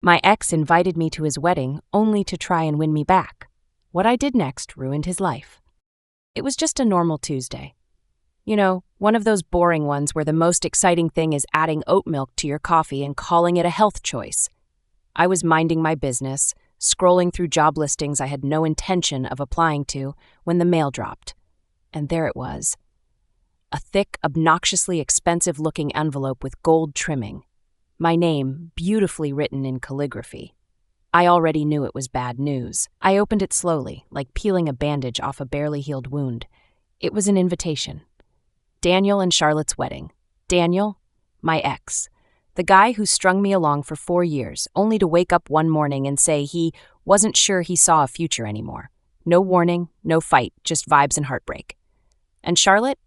My ex invited me to his wedding only to try and win me back. What I did next ruined his life. It was just a normal Tuesday. You know, one of those boring ones where the most exciting thing is adding oat milk to your coffee and calling it a health choice. I was minding my business, scrolling through job listings I had no intention of applying to, when the mail dropped. And there it was. A thick, obnoxiously expensive-looking envelope with gold trimming. My name, beautifully written in calligraphy. I already knew it was bad news. I opened it slowly, like peeling a bandage off a barely healed wound. It was an invitation. Daniel and Charlotte's wedding. Daniel, my ex. The guy who strung me along for 4 years, only to wake up one morning and say he wasn't sure he saw a future anymore. No warning, no fight, just vibes and heartbreak. And Charlotte?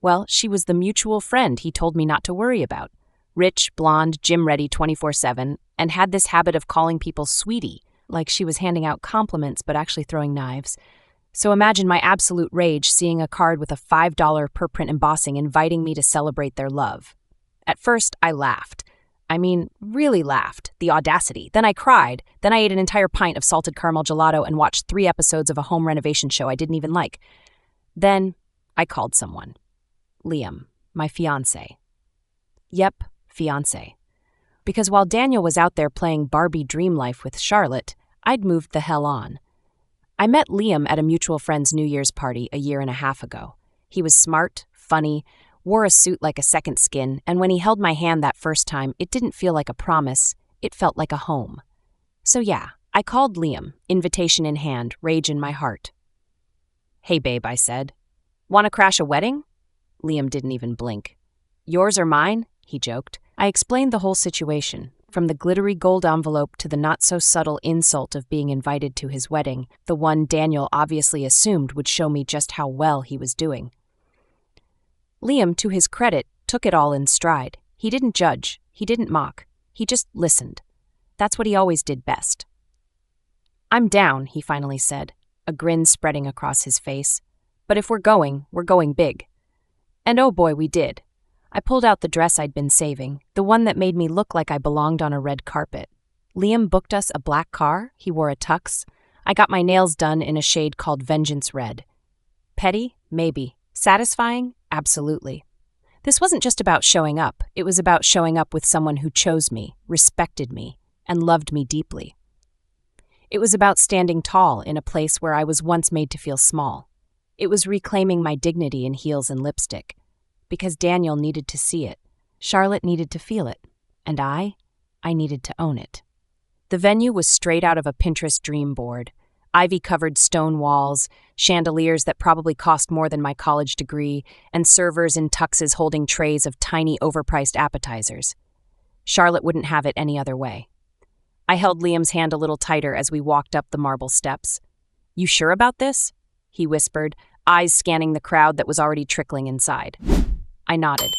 Well, she was the mutual friend he told me not to worry about. Rich, blonde, gym-ready 24/7, and had this habit of calling people sweetie, like she was handing out compliments but actually throwing knives. So imagine my absolute rage seeing a card with a $5 per print embossing inviting me to celebrate their love. At first, I laughed. I mean, really laughed. The audacity. Then I cried. Then I ate an entire pint of salted caramel gelato and watched 3 episodes of a home renovation show I didn't even like. Then I called someone. Liam, my fiancé. Yep, fiancé. Because while Daniel was out there playing Barbie Dream Life with Charlotte, I'd moved the hell on. I met Liam at a mutual friend's New Year's party a year and a half ago. He was smart, funny, wore a suit like a second skin, and when he held my hand that first time, it didn't feel like a promise, it felt like a home. So yeah, I called Liam, invitation in hand, rage in my heart. "Hey babe," I said. "Want to crash a wedding?" Liam didn't even blink. "Yours or mine?" he joked. I explained the whole situation, from the glittery gold envelope to the not-so-subtle insult of being invited to his wedding, the one Daniel obviously assumed would show me just how well he was doing. Liam, to his credit, took it all in stride. He didn't judge, he didn't mock, he just listened. That's what he always did best. "I'm down," he finally said, a grin spreading across his face. "But if we're going big." And oh boy, we did. I pulled out the dress I'd been saving, the one that made me look like I belonged on a red carpet. Liam booked us a black car, he wore a tux. I got my nails done in a shade called Vengeance Red. Petty? Maybe. Satisfying? Absolutely. This wasn't just about showing up, it was about showing up with someone who chose me, respected me, and loved me deeply. It was about standing tall in a place where I was once made to feel small. It was reclaiming my dignity in heels and lipstick. Because Daniel needed to see it, Charlotte needed to feel it, and I needed to own it. The venue was straight out of a Pinterest dream board. Ivy-covered stone walls, chandeliers that probably cost more than my college degree, and servers in tuxes holding trays of tiny, overpriced appetizers. Charlotte wouldn't have it any other way. I held Liam's hand a little tighter as we walked up the marble steps. "You sure about this?" he whispered, eyes scanning the crowd that was already trickling inside. I nodded.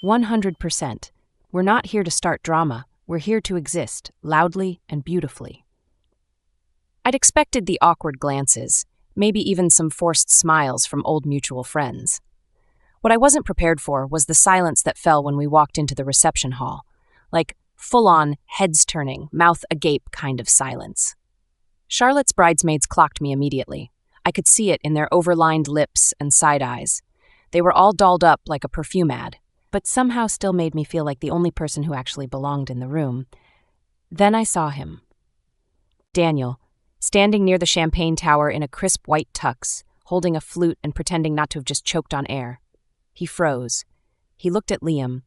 100%. We're not here to start drama. We're here to exist, loudly and beautifully. I'd expected the awkward glances, maybe even some forced smiles from old mutual friends. What I wasn't prepared for was the silence that fell when we walked into the reception hall, like full-on, heads-turning, mouth agape kind of silence. Charlotte's bridesmaids clocked me immediately. I could see it in their overlined lips and side eyes. They were all dolled up like a perfume ad, but somehow still made me feel like the only person who actually belonged in the room. Then I saw him. Daniel, standing near the champagne tower in a crisp white tux, holding a flute and pretending not to have just choked on air. He froze. He looked at Liam,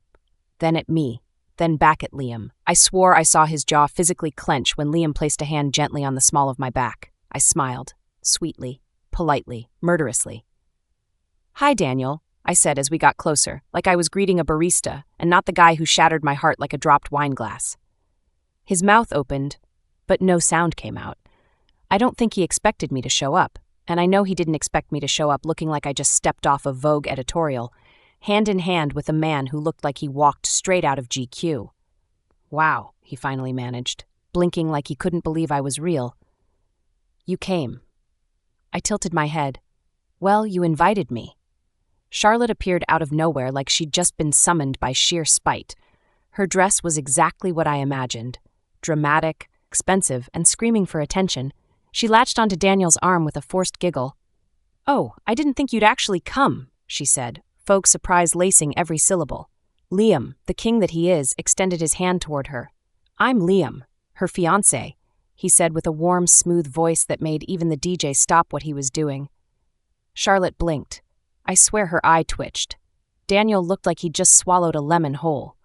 then at me, then back at Liam. I swore I saw his jaw physically clench when Liam placed a hand gently on the small of my back. I smiled, sweetly, politely, murderously. "Hi, Daniel," I said as we got closer, like I was greeting a barista and not the guy who shattered my heart like a dropped wine glass. His mouth opened, but no sound came out. I don't think he expected me to show up, and I know he didn't expect me to show up looking like I just stepped off a Vogue editorial, hand in hand with a man who looked like he walked straight out of GQ. "Wow," he finally managed, blinking like he couldn't believe I was real. "You came." I tilted my head. "Well, you invited me." Charlotte appeared out of nowhere like she'd just been summoned by sheer spite. Her dress was exactly what I imagined. dramatic, expensive, and screaming for attention. She latched onto Daniel's arm with a forced giggle. "Oh, I didn't think you'd actually come," she said, faux surprise lacing every syllable. Liam, the king that he is, extended his hand toward her. "I'm Liam, her fiancé," he said with a warm, smooth voice that made even the DJ stop what he was doing. Charlotte blinked. I swear her eye twitched. Daniel looked like he'd just swallowed a lemon whole.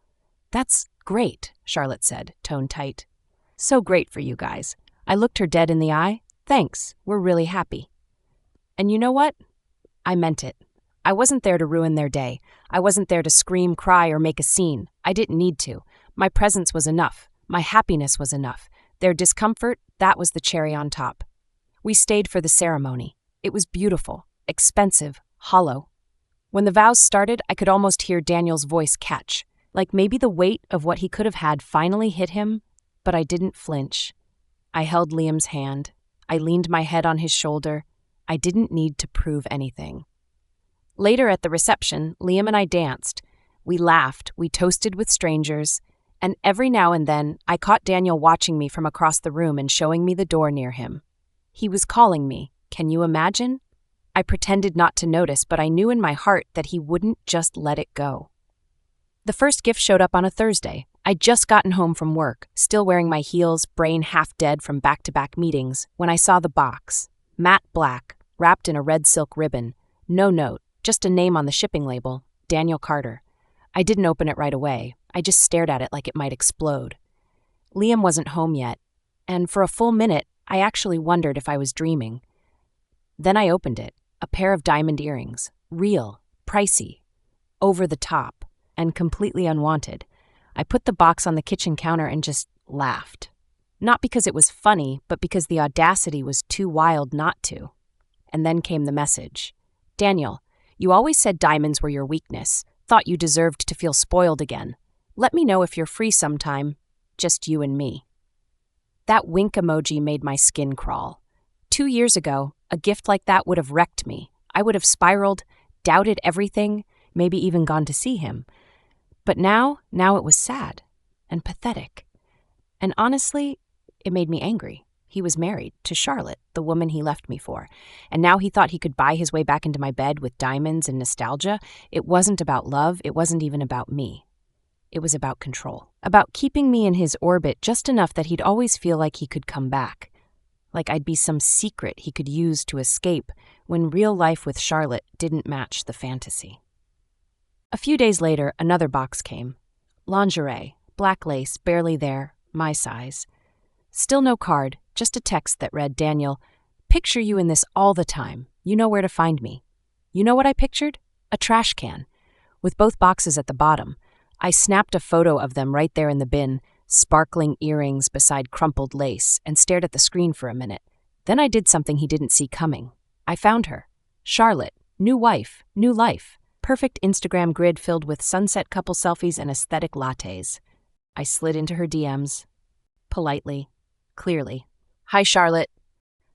"That's great," Charlotte said, tone tight. "So great for you guys." I looked her dead in the eye. "Thanks, we're really happy." And you know what? I meant it. I wasn't there to ruin their day. I wasn't there to scream, cry, or make a scene. I didn't need to. My presence was enough. My happiness was enough. Their discomfort, that was the cherry on top. We stayed for the ceremony. It was beautiful, expensive, hollow. When the vows started, I could almost hear Daniel's voice catch, like maybe the weight of what he could have had finally hit him, but I didn't flinch. I held Liam's hand. I leaned my head on his shoulder. I didn't need to prove anything. Later at the reception, Liam and I danced. We laughed, we toasted with strangers, and every now and then I caught Daniel watching me from across the room and showing me the door near him. He was calling me. Can you imagine? I pretended not to notice, but I knew in my heart that he wouldn't just let it go. The first gift showed up on a Thursday. I'd just gotten home from work, still wearing my heels, brain half dead from back-to-back meetings, when I saw the box. Matte black, wrapped in a red silk ribbon. No note, just a name on the shipping label, Daniel Carter. I didn't open it right away. I just stared at it like it might explode. Liam wasn't home yet, and for a full minute, I actually wondered if I was dreaming. Then I opened it, a pair of diamond earrings, real, pricey, over the top, and completely unwanted. I put the box on the kitchen counter and just laughed. Not because it was funny, but because the audacity was too wild not to. And then came the message. "Daniel, you always said diamonds were your weakness. Thought you deserved to feel spoiled again. Let me know if you're free sometime. Just you and me." That wink emoji made my skin crawl. 2 years ago, a gift like that would have wrecked me. I would have spiraled, doubted everything, maybe even gone to see him. But now it was sad and pathetic. And honestly, it made me angry. He was married to Charlotte, the woman he left me for. And now he thought he could buy his way back into my bed with diamonds and nostalgia. It wasn't about love. It wasn't even about me. It was about control. About keeping me in his orbit just enough that he'd always feel like he could come back. Like I'd be some secret he could use to escape when real life with Charlotte didn't match the fantasy. A few days later, another box came. Lingerie, black lace, barely there, my size. Still no card, just a text that read, "Daniel, picture you in this all the time. You know where to find me." You know what I pictured? A trash can, with both boxes at the bottom. I snapped a photo of them right there in the bin, sparkling earrings beside crumpled lace, and stared at the screen for a minute. Then I did something he didn't see coming. I found her. Charlotte, new wife, new life. Perfect Instagram grid filled with sunset couple selfies and aesthetic lattes. I slid into her DMs. Politely, clearly. "Hi, Charlotte.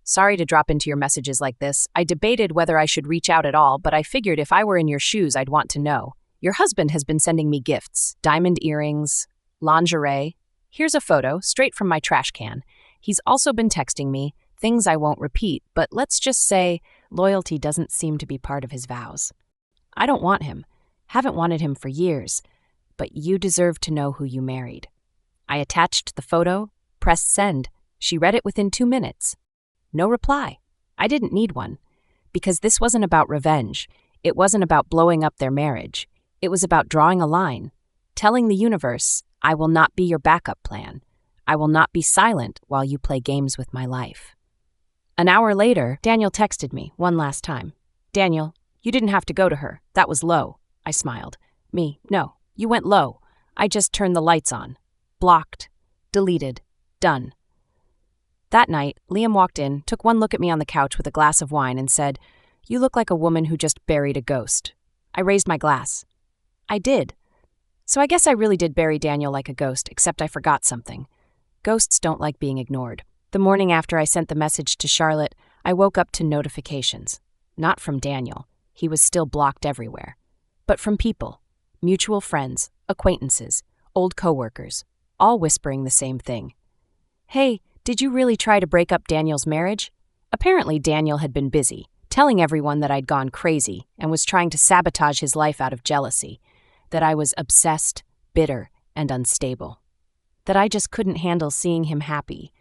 Sorry to drop into your messages like this. I debated whether I should reach out at all, but I figured if I were in your shoes, I'd want to know. Your husband has been sending me gifts, diamond earrings, lingerie. Here's a photo, straight from my trash can. He's also been texting me, things I won't repeat, but let's just say loyalty doesn't seem to be part of his vows. I don't want him. Haven't wanted him for years. But you deserve to know who you married." I attached the photo, pressed send. She read it within 2 minutes. No reply. I didn't need one. Because this wasn't about revenge. It wasn't about blowing up their marriage. It was about drawing a line. Telling the universe, I will not be your backup plan. I will not be silent while you play games with my life. An hour later, Daniel texted me one last time. "Daniel, you didn't have to go to her. That was low." I smiled. "Me, no. You went low. I just turned the lights on. Blocked. Deleted. Done." That night, Liam walked in, took one look at me on the couch with a glass of wine and said, "You look like a woman who just buried a ghost." I raised my glass. I did. So I guess I really did bury Daniel like a ghost, except I forgot something. Ghosts don't like being ignored. The morning after I sent the message to Charlotte, I woke up to notifications. Not from Daniel. He was still blocked everywhere. But from people. Mutual friends, acquaintances, old coworkers, all whispering the same thing. Hey, did you really try to break up Daniel's marriage? Apparently, Daniel had been busy, telling everyone that I'd gone crazy and was trying to sabotage his life out of jealousy, that I was obsessed, bitter, and unstable, that I just couldn't handle seeing him happy.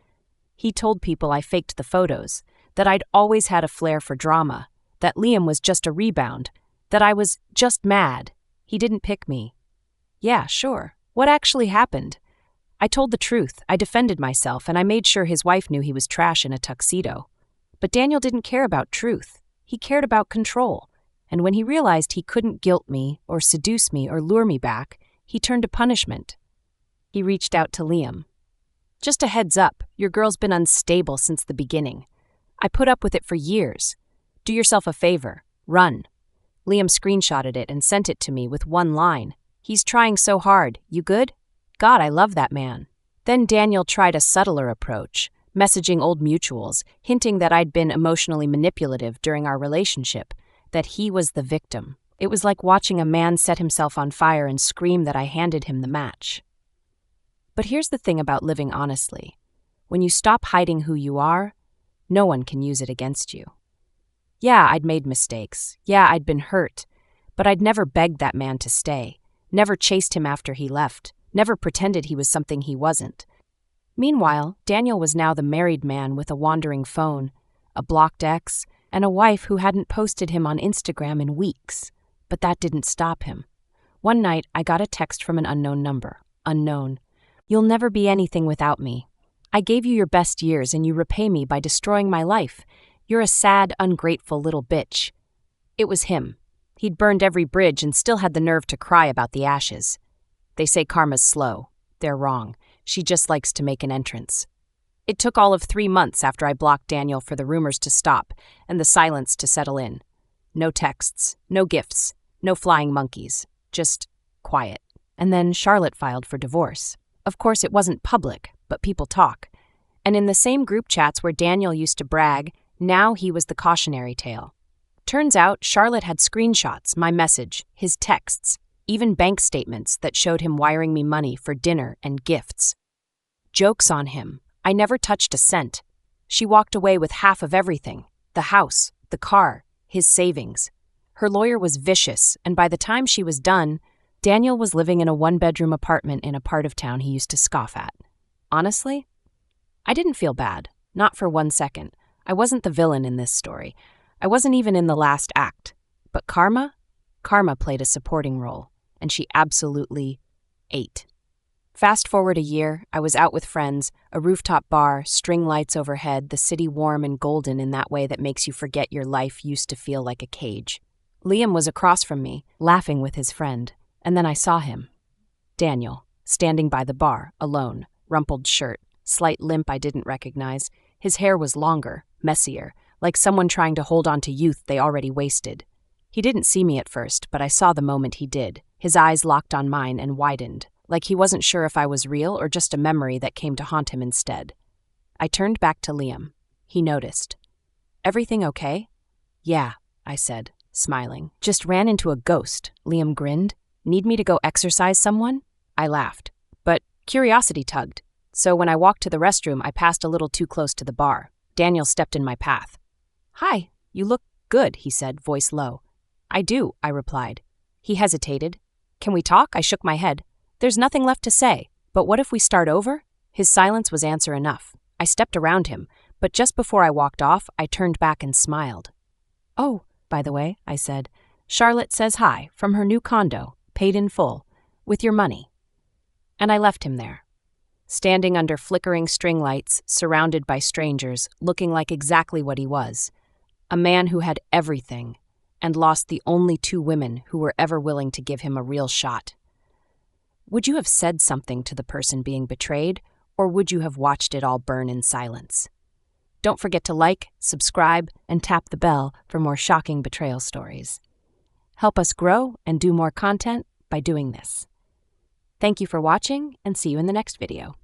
He told people I faked the photos, that I'd always had a flair for drama, that Liam was just a rebound, that I was just mad. He didn't pick me. Yeah, sure. What actually happened? I told the truth, I defended myself, and I made sure his wife knew he was trash in a tuxedo. But Daniel didn't care about truth. He cared about control. And when he realized he couldn't guilt me or seduce me or lure me back, he turned to punishment. He reached out to Liam. Just a heads up, your girl's been unstable since the beginning. I put up with it for years. Do yourself a favor. Run. Liam screenshotted it and sent it to me with one line. He's trying so hard. You good? God, I love that man. Then Daniel tried a subtler approach, messaging old mutuals, hinting that I'd been emotionally manipulative during our relationship, that he was the victim. It was like watching a man set himself on fire and scream that I handed him the match. But here's the thing about living honestly. When you stop hiding who you are, no one can use it against you. Yeah, I'd made mistakes. Yeah, I'd been hurt. But I'd never begged that man to stay, never chased him after he left, never pretended he was something he wasn't. Meanwhile, Daniel was now the married man with a wandering phone, a blocked ex, and a wife who hadn't posted him on Instagram in weeks. But that didn't stop him. One night, I got a text from an unknown number. Unknown. You'll never be anything without me. I gave you your best years and you repay me by destroying my life. You're a sad, ungrateful little bitch. It was him. He'd burned every bridge and still had the nerve to cry about the ashes. They say karma's slow. They're wrong. She just likes to make an entrance. It took all of 3 months after I blocked Daniel for the rumors to stop and the silence to settle in. No texts, no gifts, no flying monkeys, just quiet. And then Charlotte filed for divorce. Of course, it wasn't public, but people talk. And in the same group chats where Daniel used to brag, now he was the cautionary tale. Turns out Charlotte had screenshots, my message, his texts, even bank statements that showed him wiring me money for dinner and gifts. Joke's on him. I never touched a cent. She walked away with half of everything, the house, the car, his savings. Her lawyer was vicious, and by the time she was done, Daniel was living in a one-bedroom apartment in a part of town he used to scoff at. Honestly, I didn't feel bad, not for 1 second. I wasn't the villain in this story. I wasn't even in the last act. But Karma played a supporting role, and she absolutely ate. Fast forward a year, I was out with friends, a rooftop bar, string lights overhead, the city warm and golden in that way that makes you forget your life used to feel like a cage. Liam was across from me, laughing with his friend, and then I saw him. Daniel, standing by the bar, alone, rumpled shirt, slight limp I didn't recognize. His hair was longer, messier, like someone trying to hold on to youth they already wasted. He didn't see me at first, but I saw the moment he did. His eyes locked on mine and widened, like he wasn't sure if I was real or just a memory that came to haunt him instead. I turned back to Liam. He noticed. Everything okay? Yeah, I said, smiling. Just ran into a ghost, Liam grinned. Need me to go exorcise someone? I laughed, but curiosity tugged. So when I walked to the restroom, I passed a little too close to the bar. Daniel stepped in my path. Hi, you look good, he said, voice low. I do, I replied. He hesitated. Can we talk? I shook my head. There's nothing left to say, but what if we start over? His silence was answer enough. I stepped around him, but just before I walked off, I turned back and smiled. Oh, by the way, I said, Charlotte says hi from her new condo, paid in full, with your money. And I left him there, standing under flickering string lights, surrounded by strangers, looking like exactly what he was, a man who had everything and lost the only 2 women who were ever willing to give him a real shot. Would you have said something to the person being betrayed, or would you have watched it all burn in silence? Don't forget to like, subscribe, and tap the bell for more shocking betrayal stories. Help us grow and do more content by doing this. Thank you for watching, and see you in the next video.